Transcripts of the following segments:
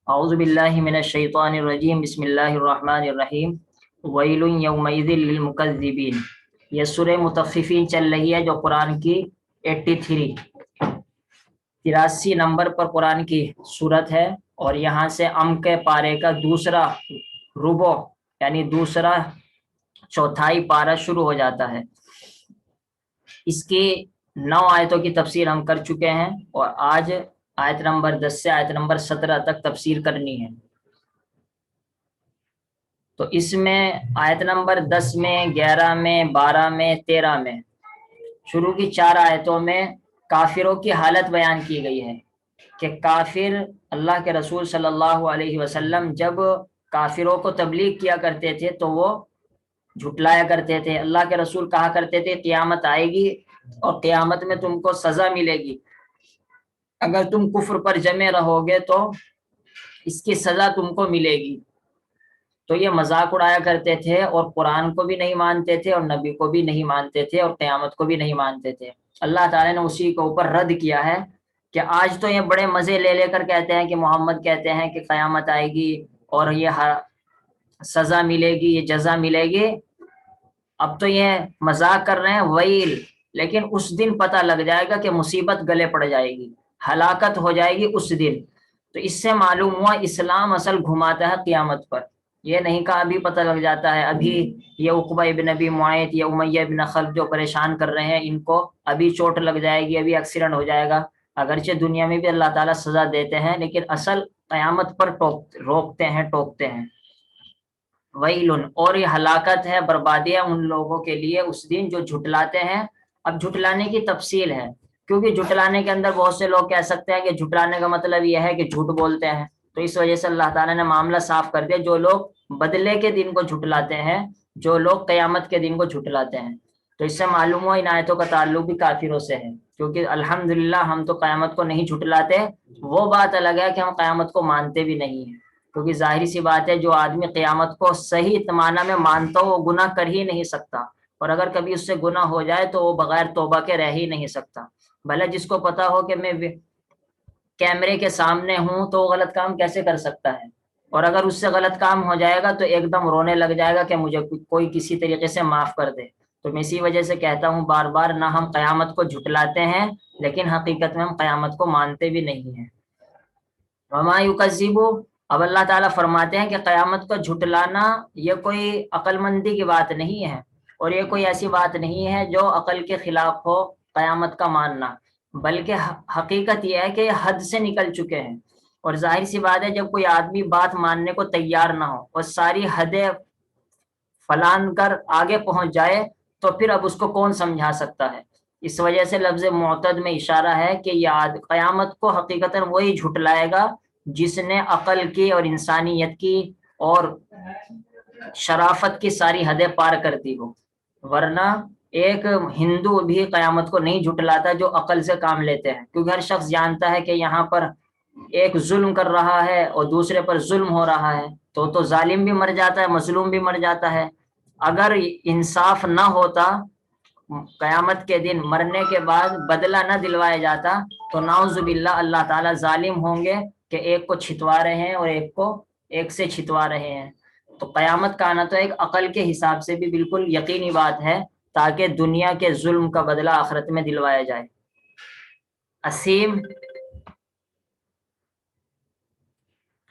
اعوذ باللہ من الشیطان الرجیم بسم اللہ الرحمن الرحیم ویل یومئذ للمکذبین۔ یہ سورہ مطففین چل رہی ہے جو قرآن کی 83 نمبر پر قرآن کی سورت ہے، اور یہاں سے کے پارے کا دوسرا ربع یعنی دوسرا چوتھائی پارہ شروع ہو جاتا ہے۔ اس کی 9 آیتوں کی تفسیر ہم کر چکے ہیں، اور آج آیت نمبر 10 سے آیت نمبر 17 تک تفسیر کرنی ہے۔ تو اس میں آیت نمبر 10 میں، 11 میں، 12 میں، 13 میں شروع کی 4 آیتوں میں کافروں کی حالت بیان کی گئی ہے کہ کافر اللہ کے رسول صلی اللہ علیہ وسلم جب کافروں کو تبلیغ کیا کرتے تھے تو وہ جھٹلایا کرتے تھے۔ اللہ کے رسول کہا کرتے تھے قیامت آئے گی اور قیامت میں تم کو سزا ملے گی، اگر تم کفر پر جمے رہو گے تو اس کی سزا تم کو ملے گی۔ تو یہ مذاق اڑایا کرتے تھے، اور قرآن کو بھی نہیں مانتے تھے، اور نبی کو بھی نہیں مانتے تھے، اور قیامت کو بھی نہیں مانتے تھے۔ اللہ تعالیٰ نے اسی کے اوپر رد کیا ہے کہ آج تو یہ بڑے مزے لے لے کر کہتے ہیں کہ محمد کہتے ہیں کہ قیامت آئے گی اور یہ سزا ملے گی، یہ جزا ملے گی۔ اب تو یہ مذاق کر رہے ہیں ویل، لیکن اس دن پتہ لگ جائے گا کہ مصیبت گلے پڑ جائے گی، ہلاکت ہو جائے گی اس دن۔ تو اس سے معلوم ہوا اسلام اصل گھماتا ہے قیامت پر، یہ نہیں کہا ابھی پتہ لگ جاتا ہے۔ ابھی یہ عقبہ ابن ابی معیط یا امیہ ابن خلف جو پریشان کر رہے ہیں، ان کو ابھی چوٹ لگ جائے گی، ابھی ایکسیڈنٹ ہو جائے گا۔ اگرچہ دنیا میں بھی اللہ تعالیٰ سزا دیتے ہیں، لیکن اصل قیامت پر روکتے ہیں، ٹوکتے ہیں۔ ویل، اور یہ ہلاکت ہے، بربادی ہے ان لوگوں کے لیے اس دن جو جھٹلاتے ہیں۔ اب جھٹلانے کی تفصیل ہے، کیونکہ جھٹلانے کے اندر بہت سے لوگ کہہ سکتے ہیں کہ جھٹلانے کا مطلب یہ ہے کہ جھوٹ بولتے ہیں، تو اس وجہ سے اللہ تعالیٰ نے معاملہ صاف کر دیا۔ جو لوگ بدلے کے دن کو جھٹلاتے ہیں، جو لوگ قیامت کے دن کو جھٹلاتے ہیں، تو اس سے معلوم ہوا ان آیتوں کا تعلق بھی کافروں سے ہے، کیونکہ الحمدللہ ہم تو قیامت کو نہیں جھٹلاتے۔ وہ بات الگ ہے کہ ہم قیامت کو مانتے بھی نہیں ہیں، کیونکہ ظاہری سی بات ہے جو آدمی قیامت کو صحیح معنی میں مانتا ہو وہ گناہ کر ہی نہیں سکتا، اور اگر کبھی اس سے گناہ ہو جائے تو وہ بغیر توبہ کے رہ ہی نہیں سکتا۔ بھلے جس کو پتا ہو کہ میں کیمرے کے سامنے ہوں تو وہ غلط کام کیسے کر سکتا ہے، اور اگر اس سے غلط کام ہو جائے گا تو ایک دم رونے لگ جائے گا کہ مجھے کوئی کسی طریقے سے معاف کر دے۔ تو میں اسی وجہ سے کہتا ہوں بار بار، نہ ہم قیامت کو جھٹلاتے ہیں، لیکن حقیقت میں ہم قیامت کو مانتے بھی نہیں ہیں۔ وما یکذب، اب اللہ تعالیٰ فرماتے ہیں کہ قیامت کو جھٹلانا یہ کوئی عقل مندی کی بات نہیں ہے، اور یہ کوئی ایسی بات نہیں ہے جو عقل کے خلاف ہو قیامت کا ماننا، بلکہ حقیقت یہ ہے کہ یہ حد سے نکل چکے ہیں۔ اور ظاہر سی بات ہے جب کوئی آدمی بات ماننے کو تیار نہ ہو اور ساری حدیں فلان کر آگے پہنچ جائے تو پھر اب اس کو کون سمجھا سکتا ہے۔ اس وجہ سے لفظ معتد میں اشارہ ہے کہ یہ قیامت کو حقیقتاً وہی جھٹلائے گا جس نے عقل کی اور انسانیت کی اور شرافت کی ساری حدیں پار کر دی ہو، ورنہ ایک ہندو بھی قیامت کو نہیں جھٹلاتا جو عقل سے کام لیتے ہیں، کیونکہ ہر شخص جانتا ہے کہ یہاں پر ایک ظلم کر رہا ہے اور دوسرے پر ظلم ہو رہا ہے، تو ظالم بھی مر جاتا ہے، مظلوم بھی مر جاتا ہے۔ اگر انصاف نہ ہوتا، قیامت کے دن مرنے کے بعد بدلہ نہ دلوایا جاتا، تو نعوذ باللہ اللہ تعالیٰ ظالم ہوں گے کہ ایک کو چھتوا رہے ہیں اور ایک سے چھتوا رہے ہیں۔ تو قیامت کا آنا تو ایک عقل کے حساب سے بھی بالکل یقینی بات ہے، تاکہ دنیا کے ظلم کا بدلہ آخرت میں دلوایا جائے۔ اسیم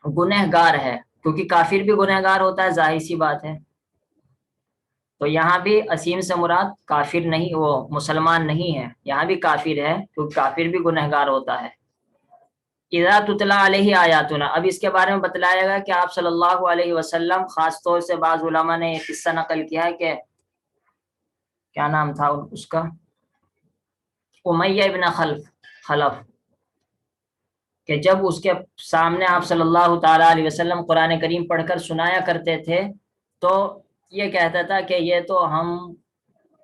گنہگار ہے، کیونکہ کافر بھی گنہگار ہوتا ہے، ظاہر سی بات ہے۔ تو یہاں بھی اسیم سے مراد کافر نہیں، وہ مسلمان نہیں ہے، یہاں بھی کافر ہے، کیونکہ کافر بھی گنہگار ہوتا ہے۔ اذا تتلی علیہ آیاتنا، اب اس کے بارے میں بتلایا گا کہ آپ صلی اللہ علیہ وسلم، خاص طور سے بعض علماء نے یہ قصہ نقل کیا ہے کہ کیا نام تھا اس کا، امیہ ابن خلف، کہ جب اس کے سامنے آپ صلی اللہ تعالیٰ علیہ وسلم قرآن کریم پڑھ کر سنایا کرتے تھے تو یہ کہتا تھا کہ یہ تو ہم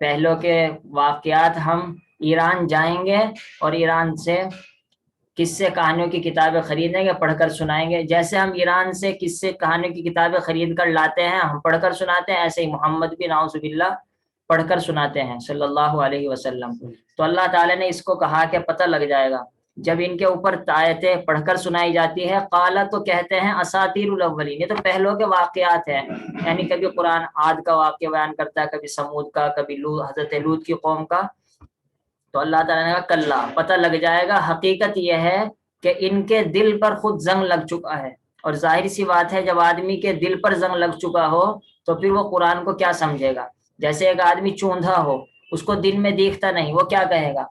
پہلو کے واقعات، ہم ایران جائیں گے اور ایران سے قصے کہانیوں کی کتابیں خریدیں گے، پڑھ کر سنائیں گے۔ جیسے ہم ایران سے قصے کہانیوں کی کتابیں خرید کر لاتے ہیں، ہم پڑھ کر سناتے ہیں، ایسے ہی محمد بھی نعوذ باللہ پڑھ کر سناتے ہیں صلی اللہ علیہ وسلم۔ تو اللہ تعالیٰ نے اس کو کہا کہ پتہ لگ جائے گا جب ان کے اوپر آیتیں پڑھ کر سنائی جاتی ہے قالا تو کہتے ہیں اساطیر الاولین، یہ تو پہلوں کے واقعات ہیں، یعنی کبھی قرآن عاد کا واقعہ بیان کرتا ہے، کبھی سمود کا، کبھی حضرت لوط کی قوم کا۔ تو اللہ تعالیٰ نے کہا کلا، پتہ لگ جائے گا، حقیقت یہ ہے کہ ان کے دل پر خود زنگ لگ چکا ہے، اور ظاہر سی بات ہے جب آدمی کے دل پر زنگ لگ چکا ہو تو پھر وہ قرآن کو کیا سمجھے گا؟ جیسے ایک آدمی چوندھا ہو، اس کو دن میں دیکھتا نہیں، وہ کیا کہے گا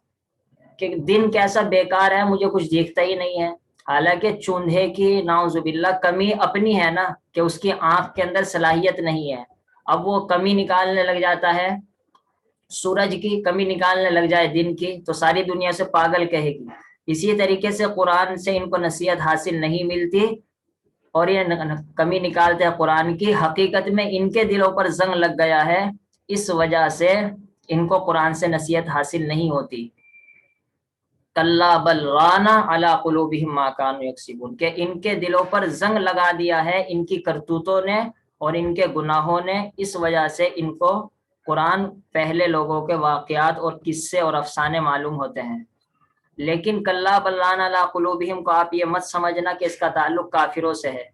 کہ دن کیسا بیکار ہے، مجھے کچھ دیکھتا ہی نہیں ہے۔ حالانکہ چوندھے کی نعوذ باللہ کمی اپنی ہے نا، کہ اس کی آنکھ کے اندر صلاحیت نہیں ہے، اب وہ کمی نکالنے لگ جاتا ہے، سورج کی کمی نکالنے لگ جائے دن کی تو ساری دنیا سے پاگل کہے گی۔ اسی طریقے سے قرآن سے ان کو نصیحت حاصل نہیں ملتی اور یہ کمی نکالتے ہیں قرآن کی، حقیقت میں ان کے دلوں پر زنگ لگ گیا ہے، اس وجہ سے ان کو قرآن سے نصیحت حاصل نہیں ہوتی۔ کلا بل رانا علی قلوبہم ما کانوا یکسبون، کہ ان کے دلوں پر زنگ لگا دیا ہے ان کی کرتوتوں نے اور ان کے گناہوں نے، اس وجہ سے ان کو قرآن پہلے لوگوں کے واقعات اور قصے اور افسانے معلوم ہوتے ہیں۔ لیکن کلا بل رانا علی قلوبہم کو آپ یہ مت سمجھنا کہ اس کا تعلق کافروں سے ہے،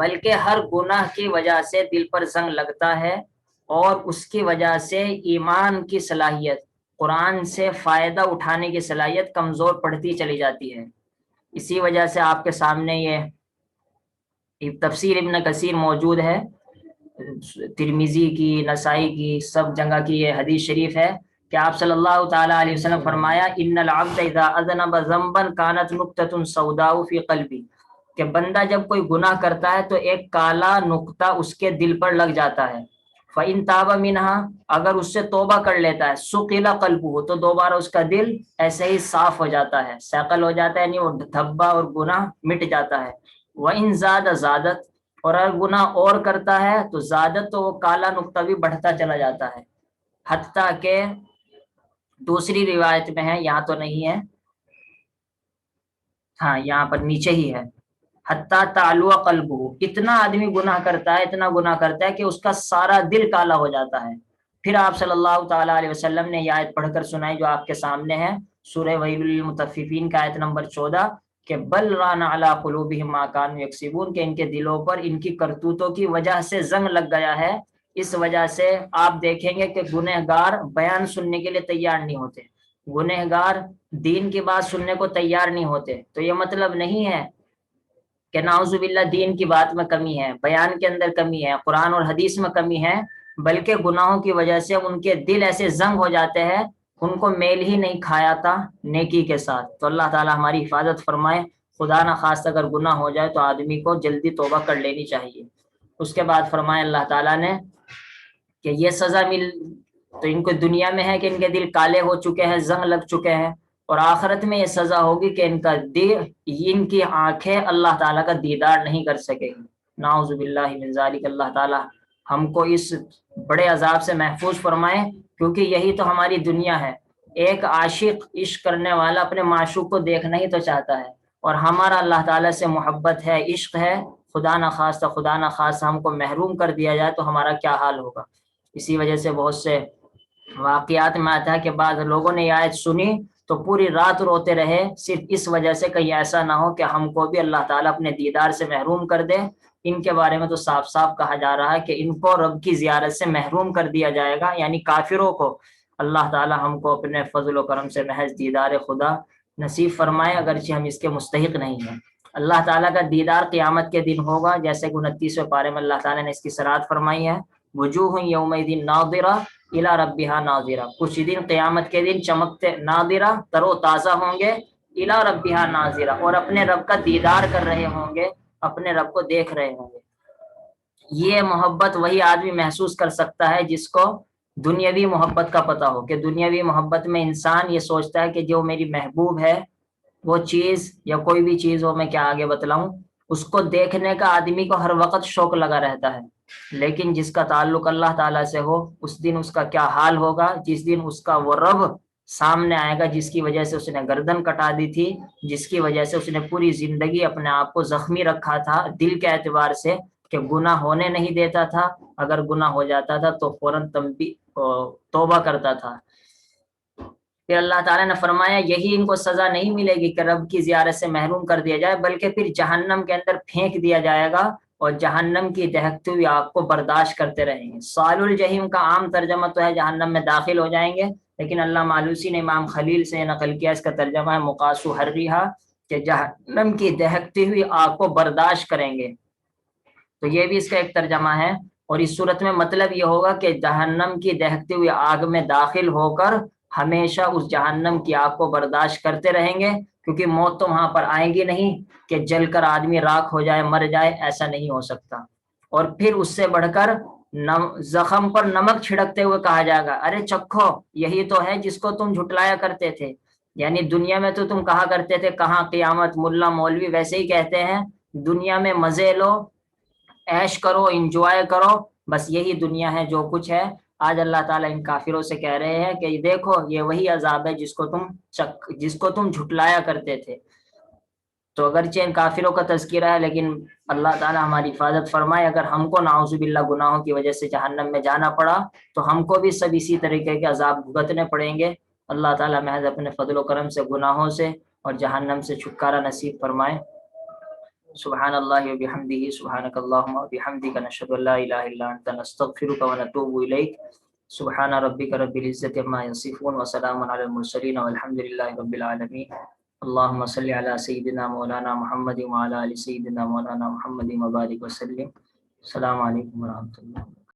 بلکہ ہر گناہ کی وجہ سے دل پر زنگ لگتا ہے اور اس کی وجہ سے ایمان کی صلاحیت، قرآن سے فائدہ اٹھانے کی صلاحیت کمزور پڑتی چلی جاتی ہے۔ اسی وجہ سے آپ کے سامنے یہ تفسیر ابن کثیر موجود ہے، ترمذی کی، نسائی کی، سب جگہ کی یہ حدیث شریف ہے کہ آپ صلی اللہ تعالیٰ علیہ وسلم فرمایا ان العبد اذا اذنب ذنبا كانت نقطة سوداء في قلبی، کہ بندہ جب کوئی گناہ کرتا ہے تو ایک کالا نقطہ اس کے دل پر لگ جاتا ہے، فَإِن تَابَ مِنْهَا، اگر اس سے توبہ کر لیتا ہے، سُقِلَ قَلْبُهُ، تو دوبارہ اس کا دل ایسے ہی صاف ہو جاتا ہے، سیقل ہو جاتا ہے، یعنی وہ دھبا اور گناہ مٹ جاتا ہے۔ وَإِن زَادَ زَادَتْ، اور اگر گناہ اور کرتا ہے تو زادت، تو وہ کالا نقطہ بھی بڑھتا چلا جاتا ہے، حتیٰ کہ دوسری روایت میں ہے، یہاں تو نہیں ہے، ہاں یہاں پر نیچے ہی ہے، حتیٰ تعلو قلبہ، اتنا آدمی گناہ کرتا ہے، اتنا گناہ کرتا ہے کہ اس کا سارا دل کالا ہو جاتا ہے۔ پھر آپ صلی اللہ تعالیٰ علیہ وسلم نے یہ آیت پڑھ کر سنائی جو آپ کے سامنے ہے، سورہ ویل للمطففین کا آیت نمبر 14، کہ بل ران علی قلوبہم ما کانوا یکسبون، کہ ان کے دلوں پر ان کی کرتوتوں کی وجہ سے زنگ لگ گیا ہے۔ اس وجہ سے آپ دیکھیں گے کہ گنہگار بیان سننے کے لیے تیار نہیں ہوتے، گنہگار دین کی بات سننے کو تیار نہیں ہوتے۔ تو یہ مطلب نہیں ہے کہ نعوذ باللہ دین کی بات میں کمی ہے، بیان کے اندر کمی ہے، قرآن اور حدیث میں کمی ہے، بلکہ گناہوں کی وجہ سے ان کے دل ایسے زنگ ہو جاتے ہیں، ان کو میل ہی نہیں کھایا تھا نیکی کے ساتھ۔ تو اللہ تعالی ہماری حفاظت فرمائے، خدا نہ خواستہ اگر گناہ ہو جائے تو آدمی کو جلدی توبہ کر لینی چاہیے۔ اس کے بعد فرمائے اللہ تعالیٰ نے کہ یہ سزا مل تو ان کو دنیا میں ہے کہ ان کے دل کالے ہو چکے ہیں، زنگ لگ چکے ہیں، اور آخرت میں یہ سزا ہوگی کہ ان کا دل، ان کی آنکھیں اللہ تعالیٰ کا دیدار نہیں کر سکے گی۔ نعوذ باللہ من ذالک، اللہ تعالیٰ ہم کو اس بڑے عذاب سے محفوظ فرمائے، کیونکہ یہی تو ہماری دنیا ہے۔ ایک عاشق، عشق کرنے والا اپنے معشوق کو دیکھنا ہی تو چاہتا ہے، اور ہمارا اللہ تعالیٰ سے محبت ہے، عشق ہے، خدا نہ خواستہ ہم کو محروم کر دیا جائے تو ہمارا کیا حال ہوگا۔ اسی وجہ سے بہت سے واقعات میں آتا ہے کہ بعض لوگوں نے یہ آیت سنی تو پوری رات روتے رہے، صرف اس وجہ سے کہیں ایسا نہ ہو کہ ہم کو بھی اللہ تعالیٰ اپنے دیدار سے محروم کر دے۔ ان کے بارے میں تو صاف صاف کہا جا رہا ہے کہ ان کو رب کی زیارت سے محروم کر دیا جائے گا، یعنی کافروں کو اللہ تعالیٰ ہم کو اپنے فضل و کرم سے محض دیدار خدا نصیب فرمائے، اگرچہ ہم اس کے مستحق نہیں ہیں۔ اللہ تعالیٰ کا دیدار قیامت کے دن ہوگا، جیسے کہ 29ویں پارے میں اللہ تعالیٰ نے اس کی صراحت فرمائی ہے، وجوہ یومئذ ناظرہ الی ربہا ناظرہ، کچھ دن قیامت کے دن چمکتے، ناظرہ تر و تازہ ہوں گے، الی ربہا ناظرہ، اور اپنے رب کا دیدار کر رہے ہوں گے، اپنے رب کو دیکھ رہے ہوں گے۔ یہ محبت وہی آدمی محسوس کر سکتا ہے جس کو دنیاوی محبت کا پتہ ہو، کہ دنیاوی محبت میں انسان یہ سوچتا ہے کہ جو میری محبوب ہے وہ چیز یا کوئی بھی چیز ہو، میں کیا آگے بتلاؤں، اس کو دیکھنے کا آدمی کو ہر وقت شوق لگا رہتا ہے، لیکن جس کا تعلق اللہ تعالیٰ سے ہو اس دن اس کا کیا حال ہوگا، جس دن اس کا وہ رب سامنے آئے گا جس کی وجہ سے اس نے گردن کٹا دی تھی، جس کی وجہ سے اس نے پوری زندگی اپنے آپ کو زخمی رکھا تھا دل کے اعتبار سے، کہ گناہ ہونے نہیں دیتا تھا، اگر گناہ ہو جاتا تھا تو فوراً توبہ کرتا تھا۔ پھر اللہ تعالیٰ نے فرمایا یہی ان کو سزا نہیں ملے گی کہ رب کی زیارت سے محروم کر دیا جائے، بلکہ پھر جہنم کے اندر پھینک دیا جائے گا اور جہنم کی دہکتی ہوئی آگ کو برداشت کرتے رہیں گے۔ صال الجحیم کا عام ترجمہ تو ہے جہنم میں داخل ہو جائیں گے، لیکن علامہ آلوسی نے امام خلیل سے نقل کیا، اس کا ترجمہ ہے مقاسو حریہا، کہ جہنم کی دہکتی ہوئی آگ کو برداشت کریں گے۔ تو یہ بھی اس کا ایک ترجمہ ہے، اور اس صورت میں مطلب یہ ہوگا کہ جہنم کی دہکتی ہوئی آگ میں داخل ہو کر ہمیشہ اس جہنم کی آگ کو برداشت کرتے رہیں گے، کیونکہ موت تو وہاں پر آئیں گی نہیں کہ جل کر آدمی راکھ ہو جائے، مر جائے، ایسا نہیں ہو سکتا۔ اور پھر اس سے بڑھ کر زخم پر نمک چھڑکتے ہوئے کہا جائے گا ارے چکھو، یہی تو ہے جس کو تم جھٹلایا کرتے تھے، یعنی دنیا میں تو تم کہا کرتے تھے کہاں قیامت، ملا مولوی ویسے ہی کہتے ہیں، دنیا میں مزے لو، عیش کرو، انجوائے کرو، بس یہی دنیا ہے جو کچھ ہے۔ آج اللہ تعالیٰ ان کافروں سے کہہ رہے ہیں کہ دیکھو یہ وہی عذاب ہے جس کو تم جھٹلایا کرتے تھے۔ تو اگرچہ ان کافروں کا تذکرہ ہے، لیکن اللہ تعالیٰ ہماری حفاظت فرمائے، اگر ہم کو نعوذ باللہ گناہوں کی وجہ سے جہنم میں جانا پڑا تو ہم کو بھی سب اسی طریقے کے عذاب بھگتنے پڑیں گے۔ اللہ تعالیٰ محض اپنے فضل و کرم سے گناہوں سے اور جہنم سے چھٹکارا نصیب فرمائے۔ سبحان اللہ وبحمدہ، سبحانک اللہم وبحمدک، نشہد ان لا الہ الا انت، نستغفرک ونتوب الیک۔ سبحان ربک رب العزۃ عما یصفون وسلام علی المرسلین والحمد للہ رب العالمین۔ اللہم صلی علی سیدنا مولانا محمد وعلی آل سیدنا مولانا محمد وبارک وسلم۔ السلام علیکم ورحمۃ اللہ۔